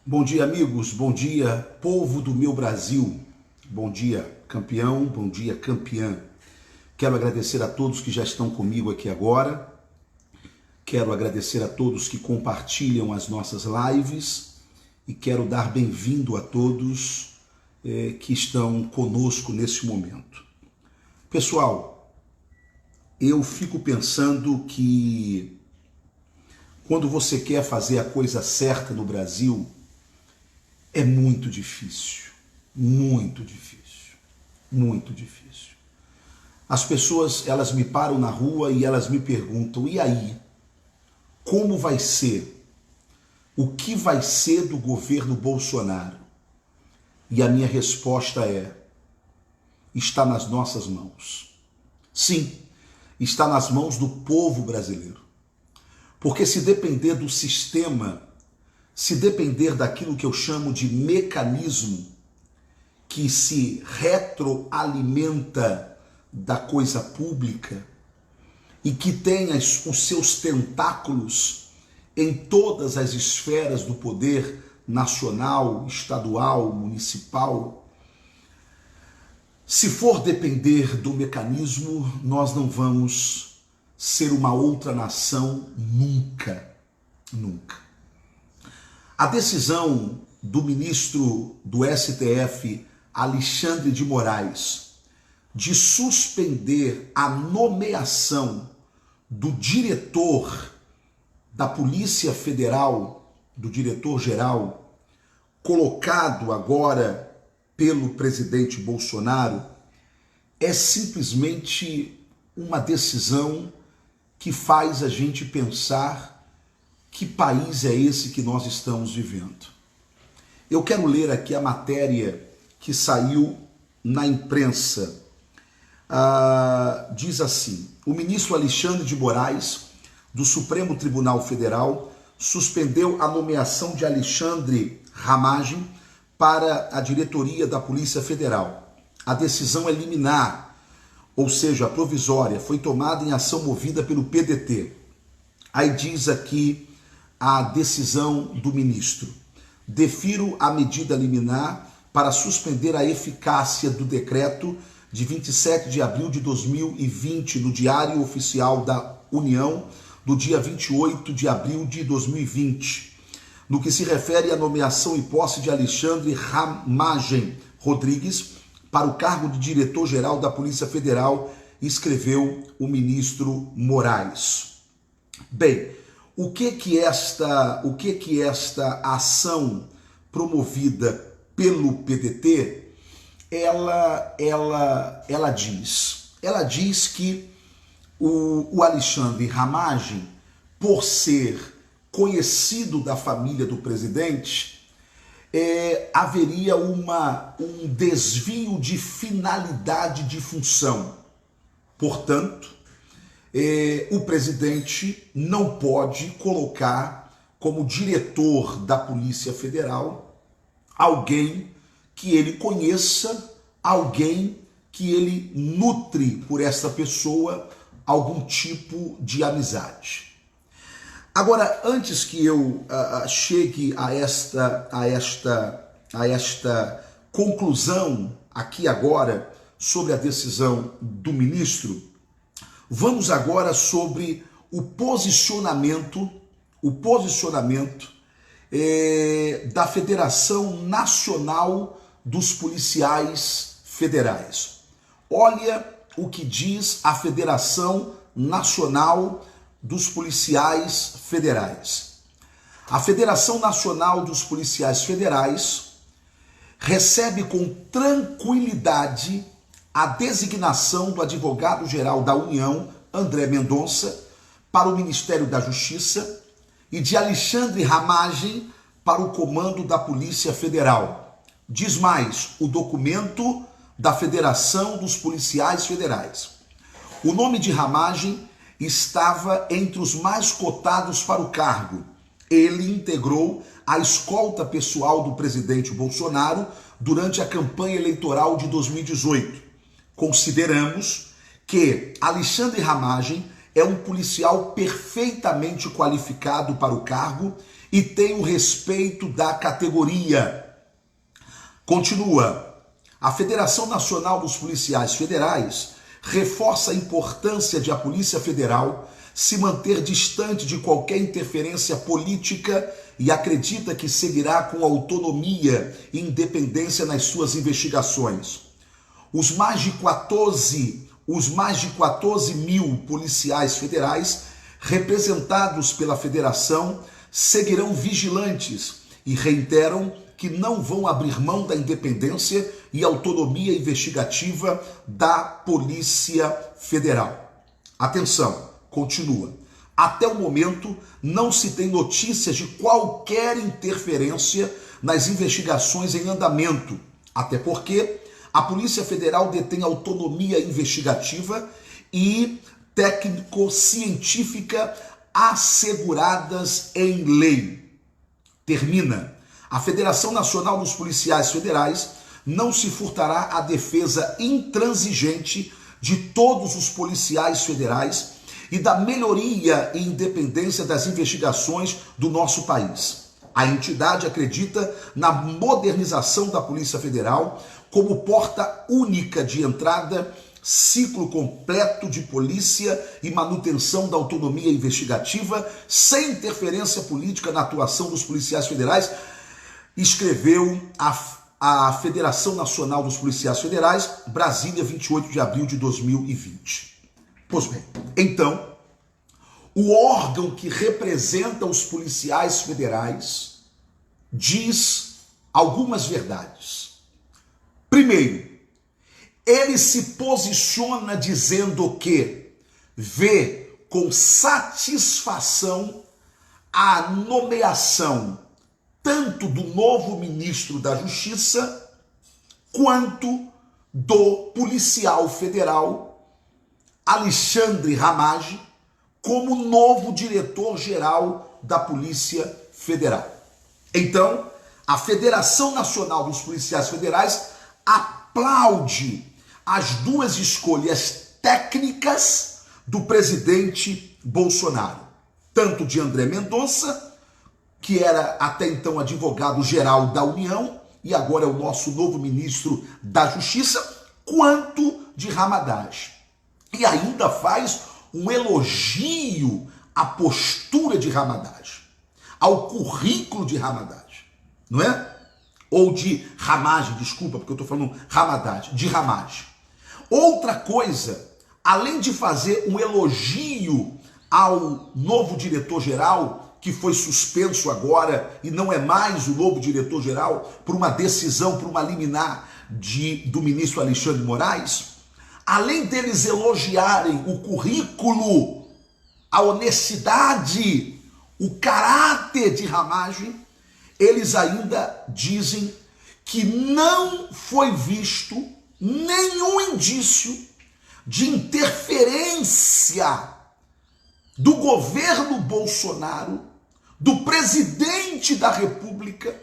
Bom dia, amigos. Bom dia, povo do meu Brasil. Bom dia, campeão. Bom dia, campeã. Quero agradecer a todos que já estão comigo aqui agora. Quero agradecer a todos que compartilham as nossas lives e quero dar bem-vindo a todos que estão conosco nesse momento. Pessoal, eu fico pensando que quando você quer fazer a coisa certa no Brasil, é muito difícil, muito difícil, muito difícil. As pessoas, elas me param na rua e elas me perguntam, e aí? Como vai ser? O que vai ser do governo Bolsonaro? E a minha resposta é, está nas nossas mãos. Sim, está nas mãos do povo brasileiro. Porque se depender do sistema, se depender daquilo que eu chamo de mecanismo que se retroalimenta da coisa pública e que tem os seus tentáculos em todas as esferas do poder nacional, estadual, municipal, se for depender do mecanismo, nós não vamos ser uma outra nação nunca, nunca. A decisão do ministro do STF, Alexandre de Moraes, de suspender a nomeação do diretor da Polícia Federal, do diretor-geral, colocado agora pelo presidente Bolsonaro, é simplesmente uma decisão que faz a gente pensar que país é esse que nós estamos vivendo. Eu quero ler aqui a matéria que saiu na imprensa. Diz assim: o ministro Alexandre de Moraes, do Supremo Tribunal Federal, suspendeu a nomeação de Alexandre Ramagem para a diretoria da Polícia Federal. A decisão é liminar, ou seja, provisória, foi tomada em ação movida pelo PDT. Aí diz aqui a decisão do ministro: defiro a medida liminar para suspender a eficácia do decreto de 27 de abril de 2020 no Diário Oficial da União, do dia 28 de abril de 2020, no que se refere à nomeação e posse de Alexandre Ramagem Rodrigues para o cargo de diretor-geral da Polícia Federal, escreveu o ministro Moraes. Bem, o que esta ação promovida pelo PDT, ela diz que o Alexandre Ramagem, por ser conhecido da família do presidente, haveria um desvio de finalidade de função. Portanto, o presidente não pode colocar como diretor da Polícia Federal alguém que ele conheça, alguém que ele nutre por essa pessoa algum tipo de amizade. Agora, antes que eu chegue a esta conclusão aqui agora sobre a decisão do ministro, vamos agora sobre o posicionamento da Federação Nacional dos Policiais Federais. Olha o que diz a Federação Nacional dos Policiais Federais. A Federação Nacional dos Policiais Federais recebe com tranquilidade a designação do advogado-geral da União, André Mendonça, para o Ministério da Justiça e de Alexandre Ramagem para o comando da Polícia Federal. Diz mais o documento da Federação dos Policiais Federais. O nome de Ramagem estava entre os mais cotados para o cargo. Ele integrou a escolta pessoal do presidente Bolsonaro durante a campanha eleitoral de 2018. Consideramos que Alexandre Ramagem é um policial perfeitamente qualificado para o cargo e tem o respeito da categoria. Continua. A Federação Nacional dos Policiais Federais reforça a importância de a Polícia Federal se manter distante de qualquer interferência política e acredita que seguirá com autonomia e independência nas suas investigações. Os mais de 14 mil policiais federais representados pela Federação seguirão vigilantes e reiteram que não vão abrir mão da independência e autonomia investigativa da Polícia Federal. Atenção, continua. Até o momento, não se tem notícias de qualquer interferência nas investigações em andamento, até porque a Polícia Federal detém autonomia investigativa e técnico-científica asseguradas em lei. Termina. A Federação Nacional dos Policiais Federais não se furtará à defesa intransigente de todos os policiais federais e da melhoria e independência das investigações do nosso país. A entidade acredita na modernização da Polícia Federal como porta única de entrada, ciclo completo de polícia e manutenção da autonomia investigativa, sem interferência política na atuação dos policiais federais, escreveu a Federação Nacional dos Policiais Federais, Brasília, 28 de abril de 2020. Pois bem, então, o órgão que representa os policiais federais diz algumas verdades. Primeiro, ele se posiciona dizendo que vê com satisfação a nomeação tanto do novo ministro da Justiça quanto do policial federal Alexandre Ramagem como novo diretor-geral da Polícia Federal. Então, a Federação Nacional dos Policiais Federais aplaude as duas escolhas técnicas do presidente Bolsonaro, tanto de André Mendonça, que era até então advogado-geral da União e agora é o nosso novo ministro da Justiça, quanto de Haddad. E ainda faz um elogio à postura de Haddad, ao currículo de Haddad, não é? Ou de Ramagem, desculpa, porque eu estou falando Haddad, de Ramagem. Outra coisa, além de fazer um elogio ao novo diretor-geral, que foi suspenso agora e não é mais o novo diretor-geral por uma decisão, por uma liminar do ministro Alexandre de Moraes, além deles elogiarem o currículo, a honestidade, o caráter de Ramagem, eles ainda dizem que não foi visto nenhum indício de interferência do governo Bolsonaro, do presidente da República,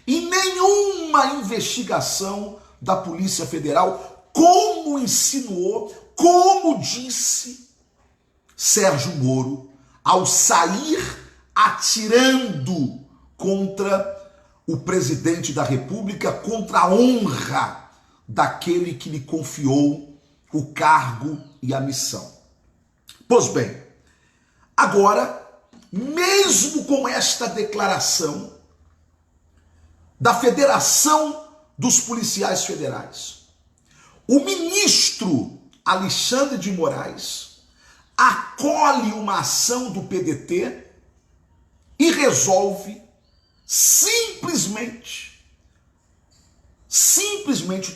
e nenhuma investigação da Polícia Federal, como insinuou, como disse Sérgio Moro, ao sair atirando contra o presidente da República, contra a honra daquele que lhe confiou o cargo e a missão. Pois bem, agora, mesmo com esta declaração da Federação dos Policiais Federais, o ministro Alexandre de Moraes acolhe uma ação do PDT e resolve simplesmente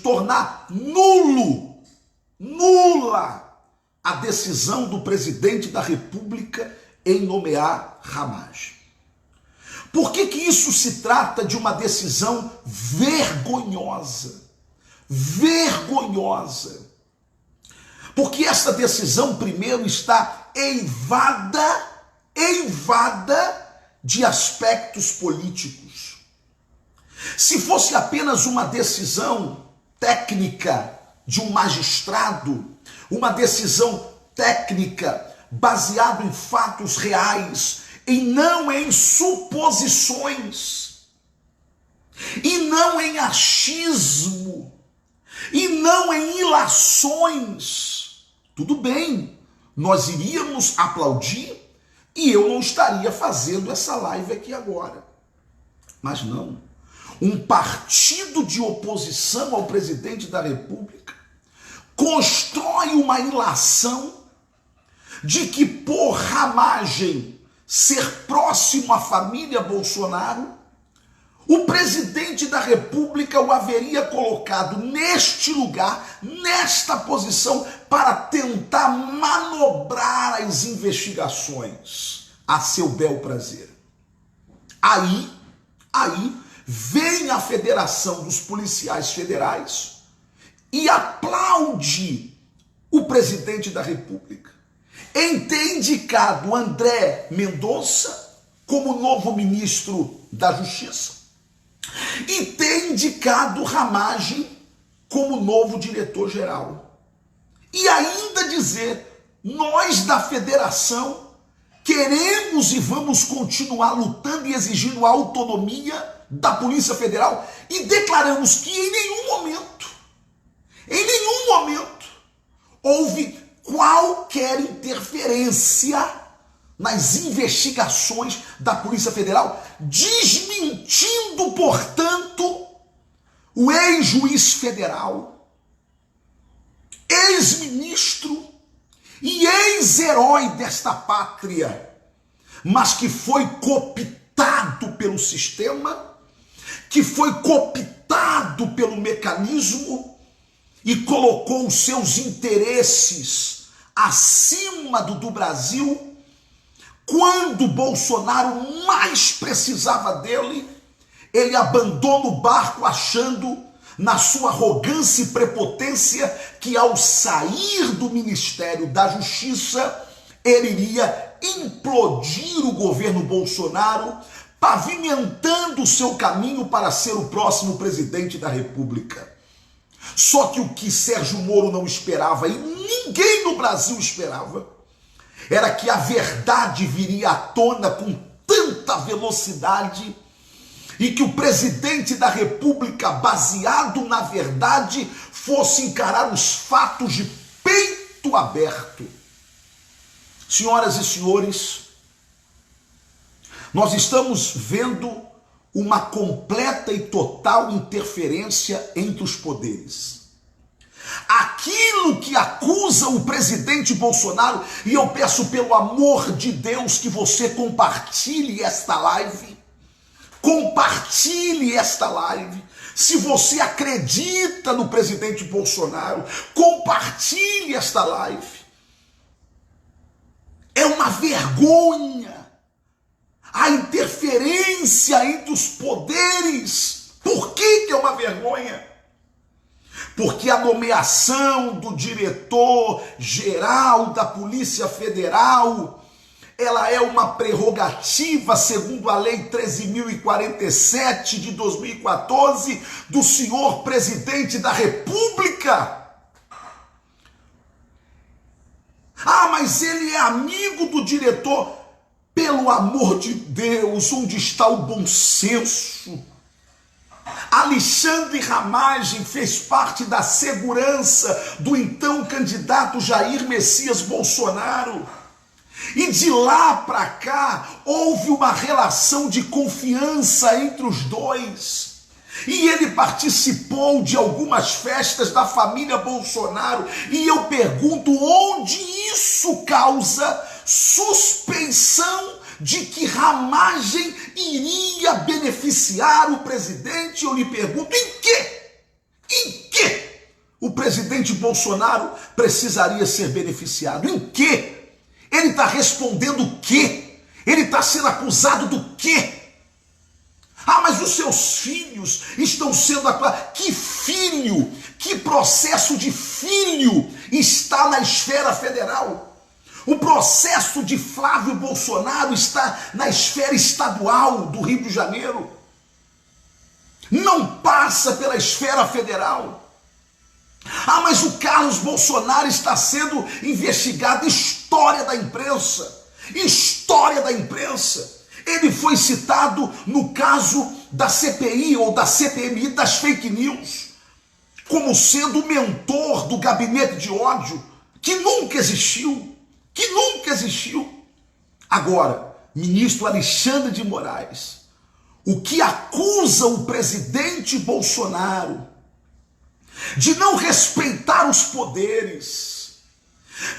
tornar nula a decisão do presidente da República em nomear Ramagem. Por que isso se trata de uma decisão vergonhosa? Vergonhosa. Porque essa decisão, primeiro, está eivada de aspectos políticos. Se fosse apenas uma decisão técnica de um magistrado, uma decisão técnica baseada em fatos reais, e não em suposições, e não em achismo, e não em ilações, tudo bem, nós iríamos aplaudir e eu não estaria fazendo essa live aqui agora. Mas não. Um partido de oposição ao presidente da República constrói uma ilação de que, por Ramagem ser próximo à família Bolsonaro, o presidente da República o haveria colocado neste lugar, nesta posição, para tentar manobrar as investigações a seu bel prazer. Aí vem a Federação dos Policiais Federais e aplaude o presidente da República em ter indicado André Mendonça como novo ministro da Justiça e ter indicado Ramagem como novo diretor-geral. E ainda dizer, nós da federação queremos e vamos continuar lutando e exigindo a autonomia da Polícia Federal e declaramos que em nenhum momento houve qualquer interferência nas investigações da Polícia Federal, desmentindo, portanto, o ex-juiz federal, ex-ministro e ex-herói desta pátria, mas que foi cooptado pelo sistema, que foi cooptado pelo mecanismo e colocou os seus interesses acima do Brasil. Quando Bolsonaro mais precisava dele, ele abandona o barco achando, na sua arrogância e prepotência, que ao sair do Ministério da Justiça, ele iria implodir o governo Bolsonaro, pavimentando o seu caminho para ser o próximo presidente da República. Só que o que Sérgio Moro não esperava, e ninguém no Brasil esperava, era que a verdade viria à tona com tanta velocidade e que o presidente da República, baseado na verdade, fosse encarar os fatos de peito aberto. Senhoras e senhores, nós estamos vendo uma completa e total interferência entre os poderes. Aquilo que acusa o presidente Bolsonaro, e eu peço pelo amor de Deus que você compartilhe esta live, se você acredita no presidente Bolsonaro, compartilhe esta live. É uma vergonha a interferência entre os poderes. Por que é uma vergonha? Porque a nomeação do diretor-geral da Polícia Federal, ela é uma prerrogativa, segundo a Lei 13.047 de 2014, do senhor presidente da República. Ah, mas ele é amigo do diretor. Pelo amor de Deus, onde está o bom senso? Alexandre Ramagem fez parte da segurança do então candidato Jair Messias Bolsonaro. E de lá para cá houve uma relação de confiança entre os dois. E ele participou de algumas festas da família Bolsonaro. E eu pergunto, onde isso causa suspeição de que Ramagem iria beneficiar o presidente? Eu lhe pergunto, em que o presidente Bolsonaro precisaria ser beneficiado? Em que? Ele está respondendo o quê? Ele está sendo acusado do quê? Ah, mas os seus filhos estão sendo acusados. Que filho? Que processo de filho está na esfera federal? O processo de Flávio Bolsonaro está na esfera estadual do Rio de Janeiro. Não passa pela esfera federal. Ah, mas o Carlos Bolsonaro está sendo investigado. História da imprensa. História da imprensa. Ele foi citado no caso da CPI ou da CPMI das fake news, como sendo o mentor do gabinete de ódio, que nunca existiu, Agora, ministro Alexandre de Moraes, o que acusa o presidente Bolsonaro de não respeitar os poderes,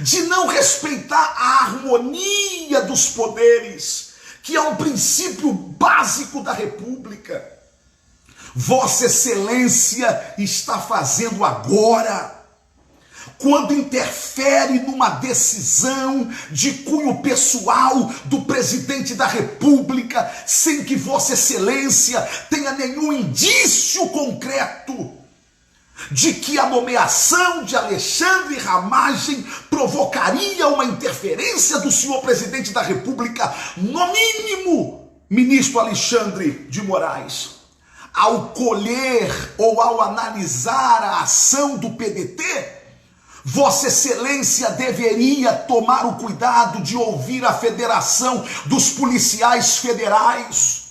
de não respeitar a harmonia dos poderes, que é um princípio básico da República. Vossa Excelência está fazendo agora, quando interfere numa decisão de cunho pessoal do presidente da República, sem que Vossa Excelência tenha nenhum indício concreto de que a nomeação de Alexandre Ramagem provocaria uma interferência do senhor presidente da República, no mínimo, ministro Alexandre de Moraes, ao colher ou ao analisar a ação do PDT, Vossa Excelência deveria tomar o cuidado de ouvir a Federação dos Policiais Federais,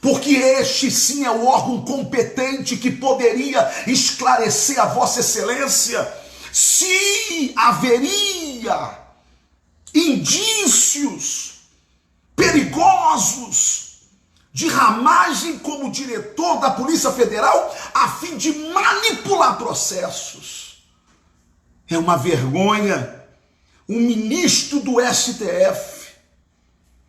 porque este sim é o órgão competente que poderia esclarecer a Vossa Excelência se haveria indícios perigosos de Ramagem como diretor da Polícia Federal a fim de manipular processos. É uma vergonha um ministro do STF,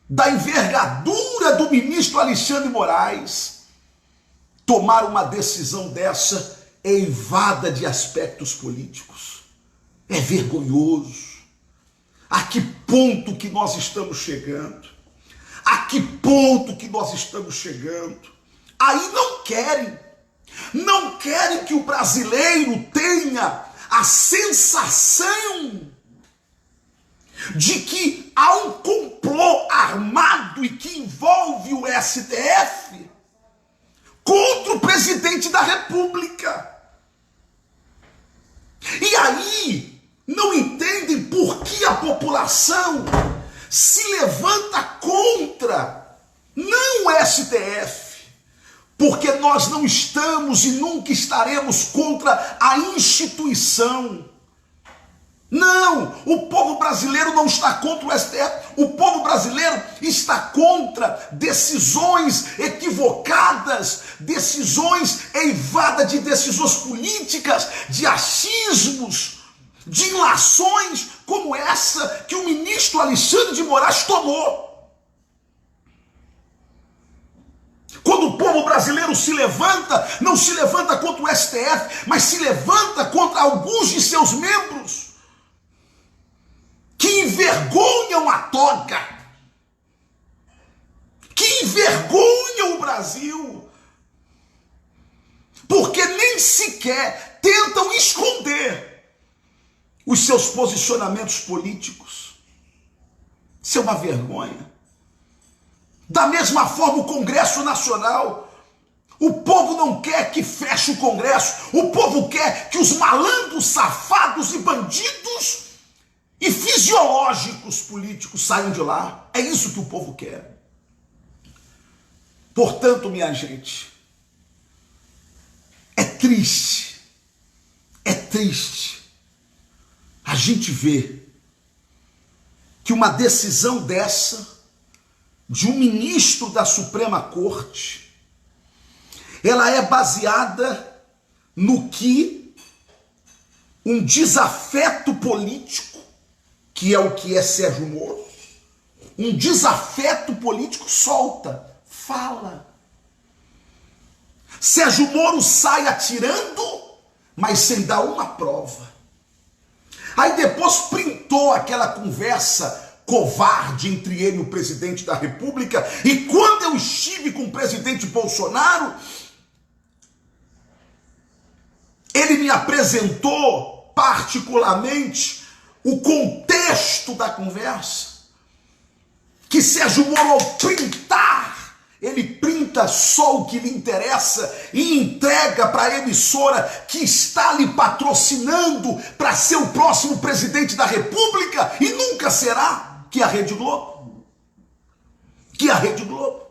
da envergadura do ministro Alexandre de Moraes, tomar uma decisão dessa eivada de aspectos políticos. É vergonhoso. A que ponto que nós estamos chegando? A que ponto que nós estamos chegando? Aí não querem que o brasileiro tenha a sensação de que há um complô armado e que envolve o STF contra o presidente da República. E aí não entendem por que a população se levanta contra, não o STF, porque nós não estamos e nunca estaremos contra a instituição. Não, o povo brasileiro não está contra o STF, o povo brasileiro está contra decisões equivocadas, decisões eivadas de decisões políticas, de achismos, de ilações como essa que o ministro Alexandre de Moraes tomou. Quando o povo brasileiro se levanta, não se levanta contra o STF, mas se levanta contra alguns de seus membros que envergonham a toga, que envergonham o Brasil, porque nem sequer tentam esconder os seus posicionamentos políticos. Isso é uma vergonha. Da mesma forma, o Congresso Nacional, o povo não quer que feche o Congresso, o povo quer que os malandros, safados e bandidos e fisiológicos políticos saiam de lá. É isso que o povo quer. Portanto, minha gente, é triste a gente ver que uma decisão dessa, de um ministro da Suprema Corte, ela é baseada no que um desafeto político, que é o que é Sérgio Moro, um desafeto político solta, fala. Sérgio Moro sai atirando, mas sem dar uma prova. Aí depois printou aquela conversa covarde entre ele e o presidente da República, e quando eu estive com o presidente Bolsonaro, ele me apresentou particularmente o contexto da conversa, que Sérgio Moro, ao printar, ele printa só o que lhe interessa e entrega para a emissora que está lhe patrocinando para ser o próximo presidente da República e nunca será. que a Rede Globo. Que a Rede Globo.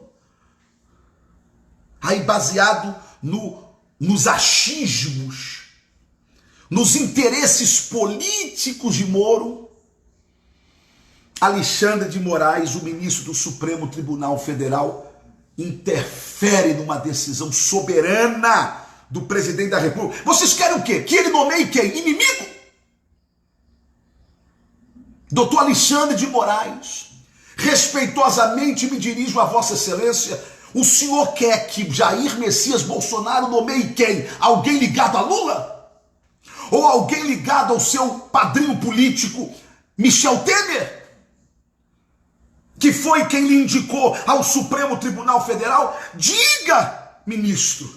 Aí baseado nos achismos, nos interesses políticos de Moro, Alexandre de Moraes, o ministro do Supremo Tribunal Federal, interfere numa decisão soberana do presidente da República. Vocês querem o quê? Que ele nomeie quem? Inimigo? Doutor Alexandre de Moraes, respeitosamente me dirijo a Vossa Excelência. O senhor quer que Jair Messias Bolsonaro nomeie quem? Alguém ligado a Lula? Ou alguém ligado ao seu padrinho político, Michel Temer? Que foi quem lhe indicou ao Supremo Tribunal Federal? Diga, ministro,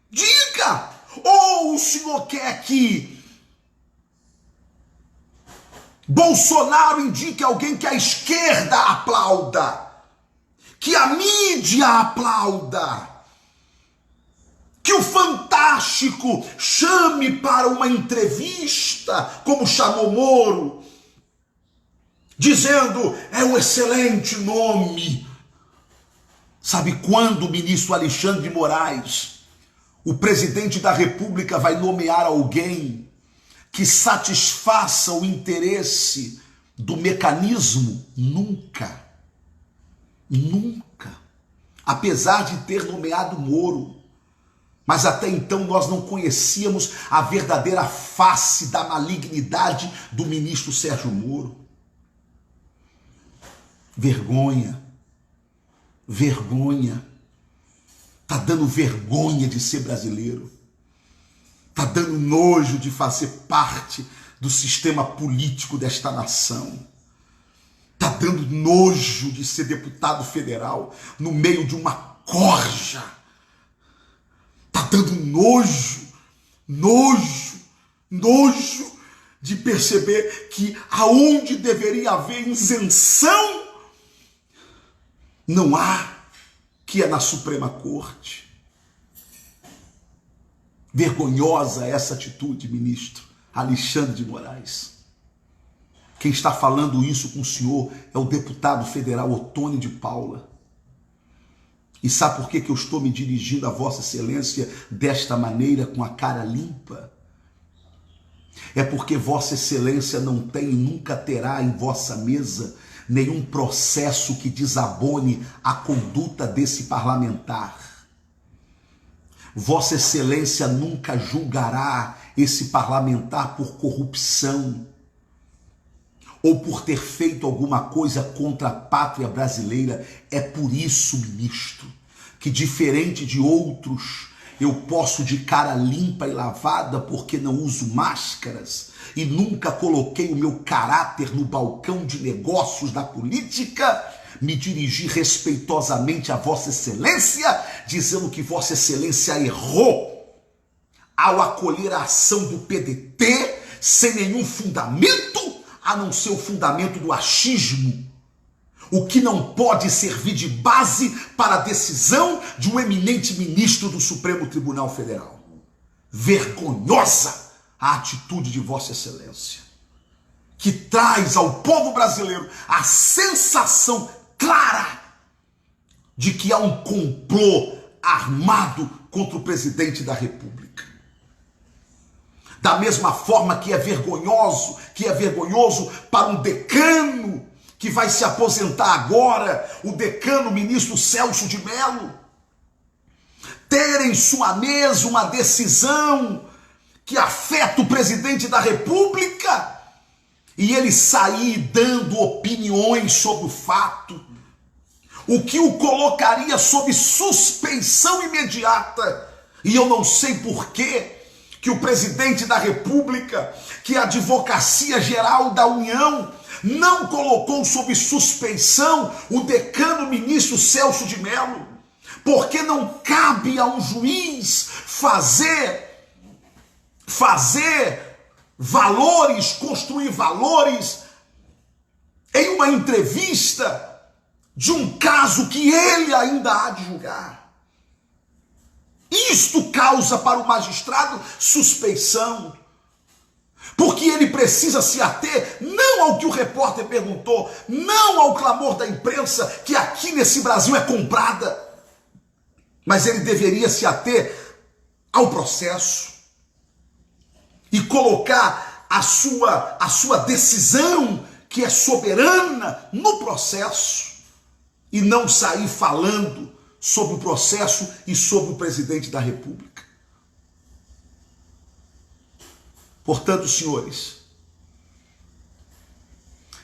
diga. Ou o senhor quer que Bolsonaro indique alguém que a esquerda aplauda, que a mídia aplauda, que o Fantástico chame para uma entrevista, como chamou Moro, dizendo, é um excelente nome. Sabe quando, ministro Alexandre de Moraes, o presidente da República vai nomear alguém que satisfaça o interesse do mecanismo? Nunca. Nunca. Apesar de ter nomeado Moro, mas até então nós não conhecíamos a verdadeira face da malignidade do ministro Sérgio Moro. Vergonha, vergonha, tá dando vergonha de ser brasileiro, tá dando nojo de fazer parte do sistema político desta nação, tá dando nojo de ser deputado federal no meio de uma corja, tá dando nojo de perceber que aonde deveria haver isenção, não há, que é na Suprema Corte. Vergonhosa essa atitude, ministro Alexandre de Moraes. Quem está falando isso com o senhor é o deputado federal Ottoni de Paula. E sabe por que eu estou me dirigindo a Vossa Excelência desta maneira, com a cara limpa? É porque Vossa Excelência não tem e nunca terá em vossa mesa nenhum processo que desabone a conduta desse parlamentar. Vossa Excelência nunca julgará esse parlamentar por corrupção ou por ter feito alguma coisa contra a pátria brasileira. É por isso, ministro, que diferente de outros, eu posso de cara limpa e lavada porque não uso máscaras e nunca coloquei o meu caráter no balcão de negócios da política, me dirigi respeitosamente a Vossa Excelência, dizendo que Vossa Excelência errou ao acolher a ação do PDT sem nenhum fundamento, a não ser o fundamento do achismo, o que não pode servir de base para a decisão de um eminente ministro do Supremo Tribunal Federal. Vergonhosa a atitude de Vossa Excelência, que traz ao povo brasileiro a sensação clara de que há um complô armado contra o presidente da República. Da mesma forma que é vergonhoso para um decano que vai se aposentar agora, o decano ministro Celso de Mello, ter em sua mesa uma decisão que afeta o presidente da República e ele sair dando opiniões sobre o fato, o que o colocaria sob suspeição imediata. E eu não sei por quê que o presidente da República, que a Advocacia Geral da União não colocou sob suspeição o decano ministro Celso de Mello, porque não cabe a um juiz fazer valores, construir valores em uma entrevista de um caso que ele ainda há de julgar. Isto causa para o magistrado suspeição, porque ele precisa se ater não não ao que o repórter perguntou, não ao clamor da imprensa que aqui nesse Brasil é comprada, mas ele deveria se ater ao processo e colocar a sua decisão, que é soberana, no processo, e não sair falando sobre o processo e sobre o presidente da República. Portanto, senhores,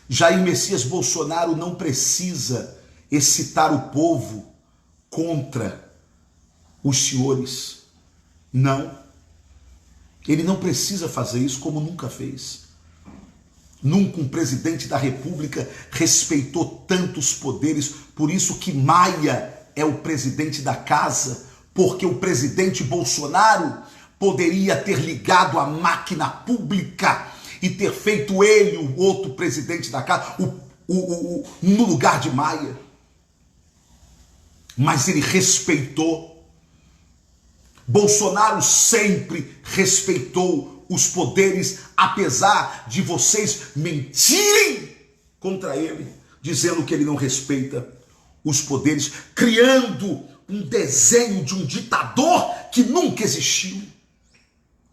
Jair Messias Bolsonaro não precisa excitar o povo contra os senhores. Não. Ele não precisa fazer isso, como nunca fez. Nunca um presidente da República respeitou tantos poderes. Por isso que Maia é o presidente da casa, porque o presidente Bolsonaro poderia ter ligado a máquina pública e ter feito ele o outro presidente da casa, no lugar de Maia. Mas ele respeitou. Bolsonaro sempre respeitou os poderes, apesar de vocês mentirem contra ele, dizendo que ele não respeita os poderes, criando um desenho de um ditador que nunca existiu.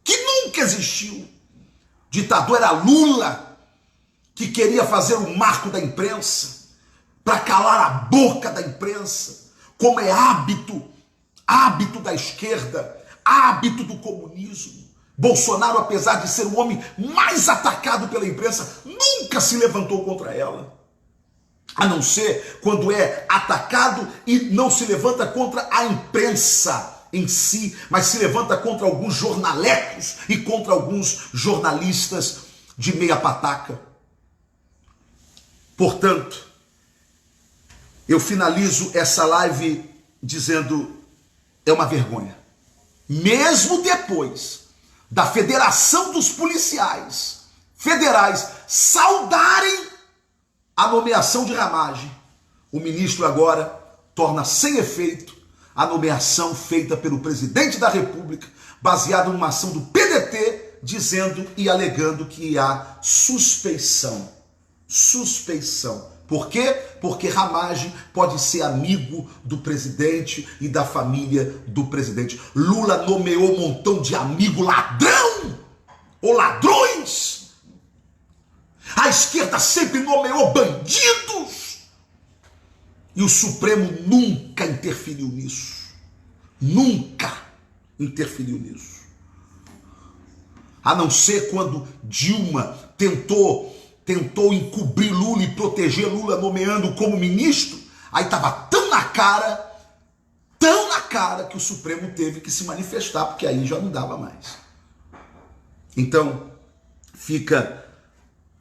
Que nunca existiu. Ditador era Lula, que queria fazer o marco da imprensa, para calar a boca da imprensa, como é hábito da esquerda, hábito do comunismo. Bolsonaro, apesar de ser o homem mais atacado pela imprensa, nunca se levantou contra ela. A não ser quando é atacado e não se levanta contra a imprensa em si, mas se levanta contra alguns jornalecos e contra alguns jornalistas de meia pataca. Portanto, eu finalizo essa live dizendo: é uma vergonha. Mesmo depois da Federação dos Policiais Federais saudarem a nomeação de Ramagem, o ministro agora torna sem efeito a nomeação feita pelo presidente da República, baseada numa ação do PDT, dizendo e alegando que há suspeição. Suspeição. Por quê? Porque Ramagem pode ser amigo do presidente e da família do presidente. Lula nomeou um montão de amigo ladrão ou ladrões. A esquerda sempre nomeou bandidos. E o Supremo nunca interferiu nisso. Nunca interferiu nisso. A não ser quando Dilma tentou encobrir Lula e proteger Lula nomeando como ministro. Aí estava tão na cara que o Supremo teve que se manifestar, porque aí já não dava mais. Então, fica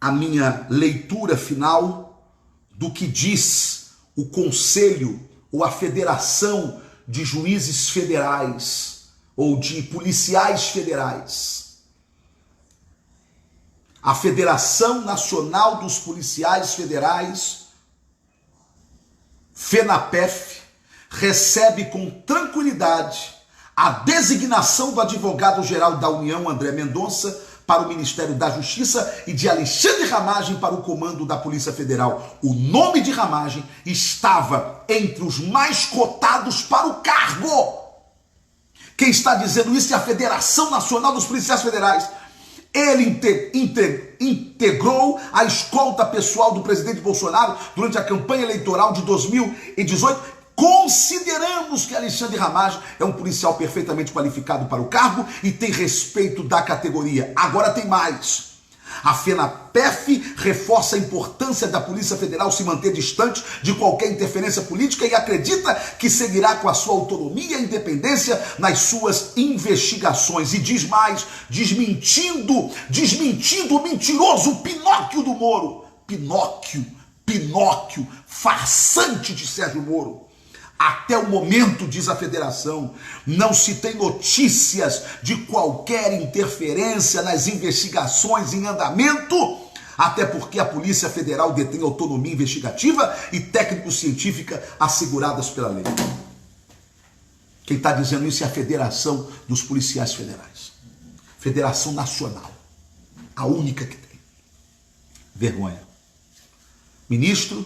a minha leitura final do que diz o Conselho ou a Federação de Juízes Federais ou de Policiais Federais. A Federação Nacional dos Policiais Federais, FENAPEF, recebe com tranquilidade a designação do advogado-geral da União, André Mendonça, para o Ministério da Justiça e de Alexandre Ramagem para o comando da Polícia Federal. O nome de Ramagem estava entre os mais cotados para o cargo. Quem está dizendo isso é a Federação Nacional dos Policiais Federais. Ele integrou a escolta pessoal do presidente Bolsonaro durante a campanha eleitoral de 2018. Consideramos que Alexandre Ramagem é um policial perfeitamente qualificado para o cargo e tem respeito da categoria. Agora tem mais. A FENAPEF reforça a importância da Polícia Federal se manter distante de qualquer interferência política e acredita que seguirá com a sua autonomia e independência nas suas investigações. E diz mais, desmentindo o mentiroso Pinóquio do Moro. Pinóquio, farsante de Sérgio Moro. Até o momento, diz a federação, não se tem notícias de qualquer interferência nas investigações em andamento, até porque a Polícia Federal detém autonomia investigativa e técnico-científica asseguradas pela lei. Quem está dizendo isso é a Federação dos Policiais Federais. Federação Nacional. A única que tem. vergonha. Ministro,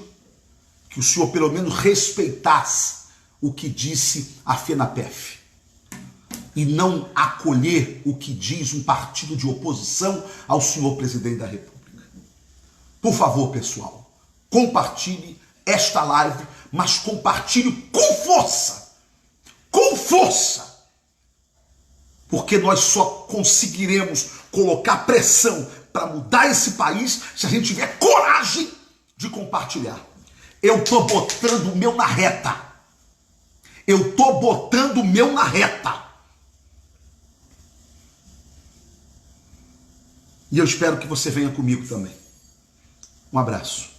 que o senhor pelo menos respeitasse o que disse a FENAPEF e não acolher o que diz um partido de oposição ao senhor presidente da República. Por favor, pessoal, compartilhe esta live, mas compartilhe com força, porque nós só conseguiremos colocar pressão para mudar esse país se a gente tiver coragem de compartilhar. Eu tô botando o meu na reta. E eu espero que você venha comigo também. Um abraço.